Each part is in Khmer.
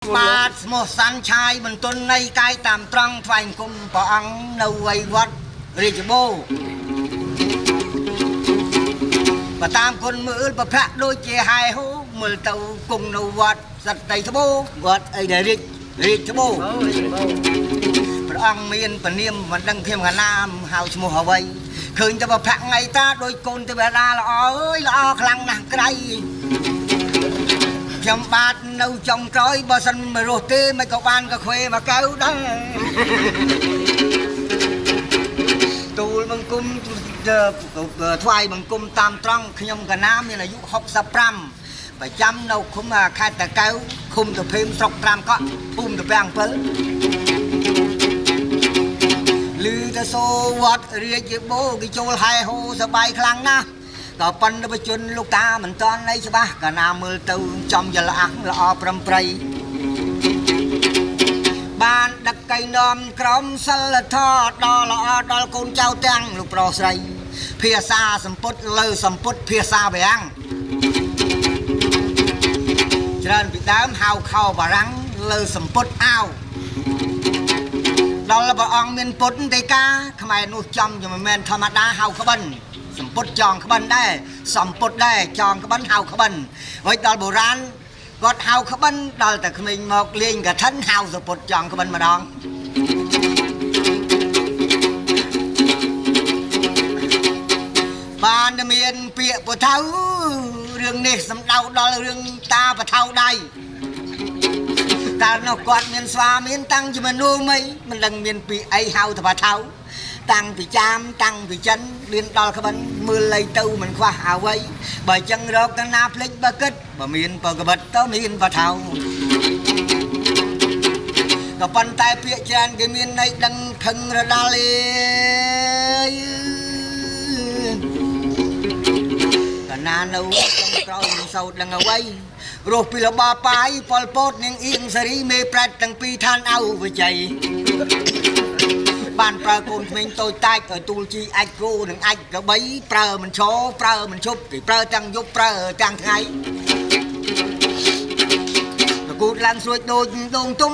បាទស្មោះសាន់ឆាយបន្ទន់នៃកាយតាមត្រង់ថ្វាយគុំព្រះអង្គនៅវ័យវត្តរាជបូរបើតាមគុណមើលប្រភ័ក្រដូចជាហាយហូមើលទៅគង់នៅវត្តសត្វដីត្បូវត្តអីដែលរាជត្បូព្រះអង្គមានពនាមមិនដឹងធៀមកណាមហៅឈ្មោះអ្វីឃើញតែប្រភ័ក្រថ្ងៃតាដូចកូនទេវតាល្អអើយល្អខ្លាំងណាស់ក្រៃខ្ញុំបាទនៅចុងក្រោយបើសិនមករស់ទេមិនក៏បានកខ្វេមកកៅដែរទូលបង្គំថ្វាយបង្គំតាមត្រង់ខ្ញុំកណាមានអាយុ65ប្រចាំនៅឃុំខេត្តតាកែវឃុំតាភេមស្រុក5កក់ភូមិតាពាំង7ឮទៅសូវត្តរាជបូរគេចូលហែហូសបាយខ្លាំងណាស់ក៏ប៉ុន្តែបជនលោកតាមិនតាន់នៃច្បាស់កាលណាមើលទៅចំយល់អាក់ល្អប្រំប្រៃបានដឹកកៃនាំក្រុមសិលធម៌ដល់ល្អដល់កូនចៅទាំងលោកប្រុសស្រីភាសាសម្ពុតលើសម្ពុតភាសាវាំងច្រើនពីដើមហៅខោបារាំងលើសម្ពុតអាវដល់ព្រះអង្គមានពុតទេកាខ្មែរនោះចំជាមិនមែនធម្មតាហៅក្បិនសម្ពុតចងក្បិនដែរសម្ពុតដែរចងក្បិនហៅក្បិនហើយដល់បុរាណគាត់ហៅក្បិនដល់តែក្មេងមកលេងកឋិនហៅសពុតចងក្បិនម្ដងបានមានពាក្យពុថៅរឿងនេះសំដៅដល់រឿងតាពុថៅដៃតែនោះគាត់មានស្វាមានតាំងជាមនុស្សមិនដឹងមានពីអីហៅថាពុថៅតាំងពីចាមតាំងពីចិនលៀនដល់ក្បិនមើលលៃទៅមិនខ្វះអ្វីបើចឹងរកតាណាភ្លេចបើគិតបើមានបើក្បិតទៅមានបថៅក៏ប៉ុន្តែពាក្យច្រើនគេមានន័យដឹងខឹងរដាល់កណានៅក្នុងក្រោយមិនសូវដឹងអ្វីរស់ពីលបាបាយប៉ុលពតនាងអៀងសេរីមេប្រែតទាំងពីរឋានអៅវិជ័យបានប្រើកូនក្មេងតូចតាចឲ្យទូលជីអាចគ្រូនិងអាចក្របីប្រើមិនឈរប្រើមិនឈប់គេប្រើទាំងយប់ប្រើទាំងថ្ងៃប្រគូតឡើងស្រួចដូចដងទុំ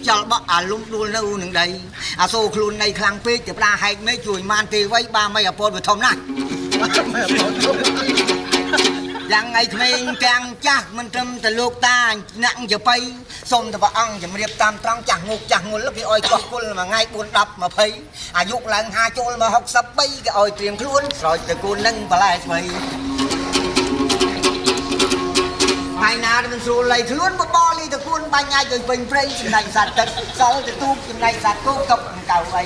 ចលបក់អាលំដួលនៅនឹងដីអាសូរខ្លួននៃខ្លាំងពេកតែផ្លាហែកមេជួយម៉ានទេវ័យបាមិនអពតវាធំណាស់យ៉ាងថ្ងៃក្មេងទាំងចាស់មិនត្រឹមតែលោកតាណាក់ចបៃសូមតែព្រះអង្គជំរាបតាមត្រង់ចាស់ងុកចាស់ងុលគេអោយចោះគុលមួយថ្ងៃ4 10 20អាយុឡើង50ចូលមក63គេអោយត្រៀមខ្លួនស្រោចទៅគូននឹងបន្លែស្វ័យថ្ងៃណាមិនស្រួលលៃខ្លួនបបលីទៅគូនបាញ់អាចឲ្យពេញព្រៃចំណែកសត្វទឹកសល់ទៅទូកចំណែកសត្វគោកុកកៅអី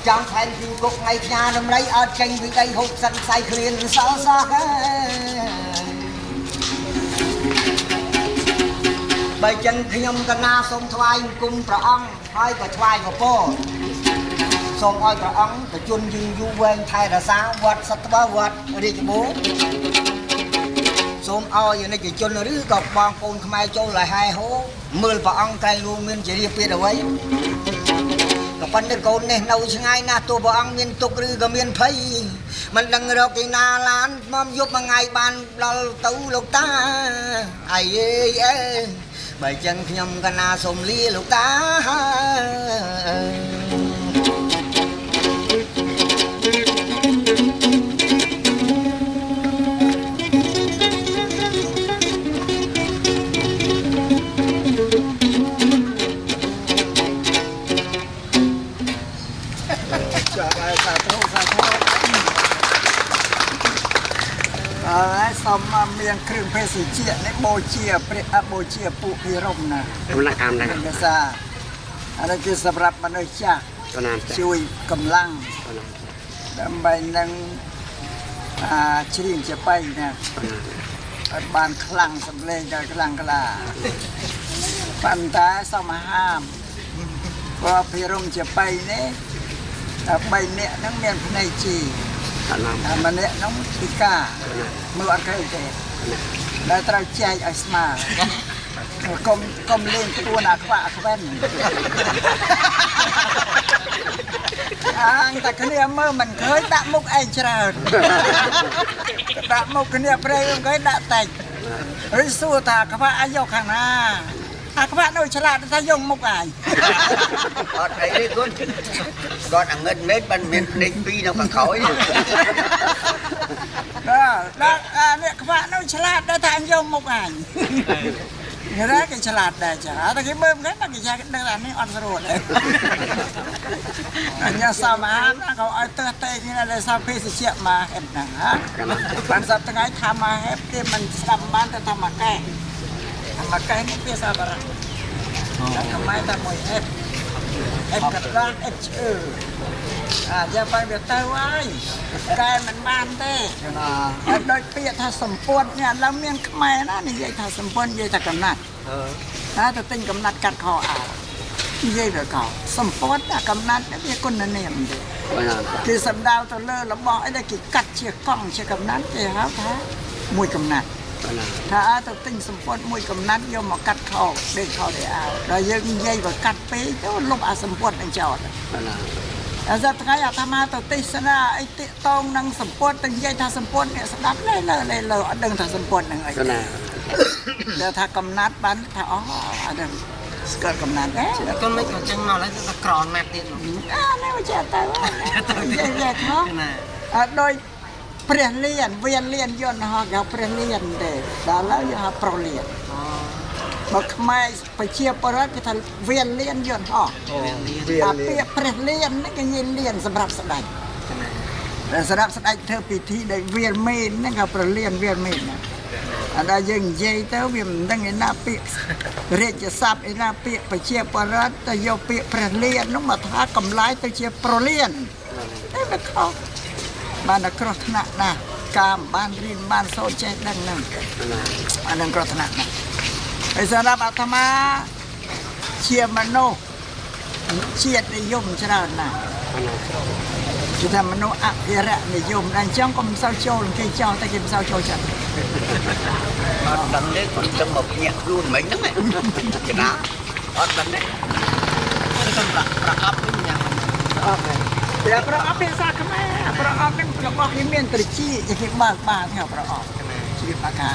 ចង់ថែមពីគុកថ្ងៃផ្ញើដំរីអត់ចេញពីដីហូបសិនខ្សែគ្រៀនសល់សោះបើចឹងខ្ញុំកណាសូមថ្វាយបង្គំព្រះអង្គហើយក៏ថ្វាយពពកសូមឲ្យព្រះអង្គប្រជញ្ញយូរយូរវែងថែរក្សាវត្តសត្វវត្តរាជបូរសូមឲ្យនិច្ចជនឬក៏បងប្អូនខ្មែរចូលឲ្យហែហូមើលព្រះអង្គតែលួងមានជារៀបពីអ្វីក៏ប៉ុន្តែកូននេះនៅឆ្ងាយណាស់ទោះព្រះអង្គមានទុកឬក៏មានភ័យមិនដឹងរកទីណាឡានមកយប់មួយថ្ងៃបានដល់ទៅលោកតាអីអេបើចឹងខ្ញុំកណាសូមលាលោកតាសូមមានគ្រឿងភេសជ្ជៈនេះបូជាព្រះបូជាពួកភិរមណាដំណាក់កាមដែរភាសាអានេះគឺសម្រាប់មនុស្សចាស់ជួយកម្លាំងដើម្បីនឹងជ្រៀងជាបៃណាអត់បានខ្លាំងសម្លេងដល់ខ្លាំងក្លាប៉ុន្តែសូមហាមព្រោះភិរមជាបៃនេះ3នាក់ហ្នឹងមានភ្នែកជីម្នាក់ហ្នឹងពិការមើលអត់ឃើញទេដែលត្រូវចែកឲ្យស្មើកុំលេងខ្លួនអាខ្វាក់អាខ្វិនអាងតែគ្នាមើលមិនឃើញដាក់មុខឯងច្រើនដាក់មុខគ្នាព្រៃគេដាក់តែ rồi xua ta các bạn anh yêu khả na ฉลาดถ้ายงมุกอาย อดไอ้นี่คุณกอดเงินเม็ดมันเม็ดในปีเราก็เขาเนี่ย แล้วเนี่ยขวาน้องฉลาดได้ทางยงมุกอายเนี่ยนะcáiฉลาดได้จ้ะแต่cái bơm cái cái cha đơn giảnนี่อ่อนสรุปเลยอันนี้สามานะเขาเอาเตอเตนี่นะเลยสาเพศเชี่ยมาเห็นนะฮะมันสับตั้งไงทำมาเห็บที่มันสับบ้านแต่ทำมาแก่ทำมาแก่นี่เพี้ยสาบระแล้วทำไมทำมวยเอฟกระด้างเอฟชื่อจะไปเบียดเตอไว้แกมันบ้านเต้โดยเปียถ้าสมปวดเนี่ยเราเมียนขมายนะนี่ยัยถ้าสมปวดยัยถ้ากำนัดถ้าติ้งกำนัดกัดคอยัยเดือดเก่าสมปวดนะกำนัดเนี่ยเป็นคนนั่นเองเด็กคือสำดาวตัวเล่เราบอกไอ้เด็กกี่กัดเชี่ยกล้องเชี่ยกำนัดเจ้าท้ามวยกำนัดถ้าตัวติ้งสมปวดมวยกำนัดยอมมากัดคอเด็กคอได้เอาเรายังยัยว่ากัดเป๊ะเจ้าลบอาสมปวดในจอดอาจารย์ไงอาตมาตัวติสนาไอ้ติตองนังสมปวดตึงยัยท่าสมปวดเนี่ยสดับเลยดึงท่าสมปวดหนึ่งไอ้เดี๋ยวท่ากำนัดบ้านท่าอ๋อเดี๋ยวเกิดกำนัดก็ไม่ก็จังมาแล้วจะกรอนแม่ติดหนูนี่ไม่ใช่แต่ว่าแย่เขาโดยเปลี่ยนเลียนเวียนเลียนย้อนหอกเอาเปลี่ยนเลียนเด็กแล้วอย่าโปรเลียนบอกไม่ไปเชียร์ปรากฏทเวียนเลียนย้อนหอกเปลี่ยนเลียนนั่นก็ยินเลียนสำหรับสดายแต่สำหรับสดายเธอปีที่ได้เวียนเมนนั่นก็เปลี่ยนเลียนเวียนเมนนะada yang jai tu biam dengan napi, reja sab napi percia parat, tayo pi perlian, nung matha kamlai percia perlian. Betul. Mana kerot nak nah, kam ban rin ban so cek dan nang, mana kerot nak nah. Esara batama cia mano, cia niyom cerah nah. Kita menu akhirat niyom dan jang kom sao chol ke jang ta kim sao chol chan. Đằng đấy còn trong một nhạc luôn mấy nữa này cái nào đằng đấy conประอัพนี่ยังแต่ประอัพเป็นซากแม่ประอัพเป็นกระบอกที่เมียนตริจีอย่างที่บ้านแถวประอัพชีวิตปากา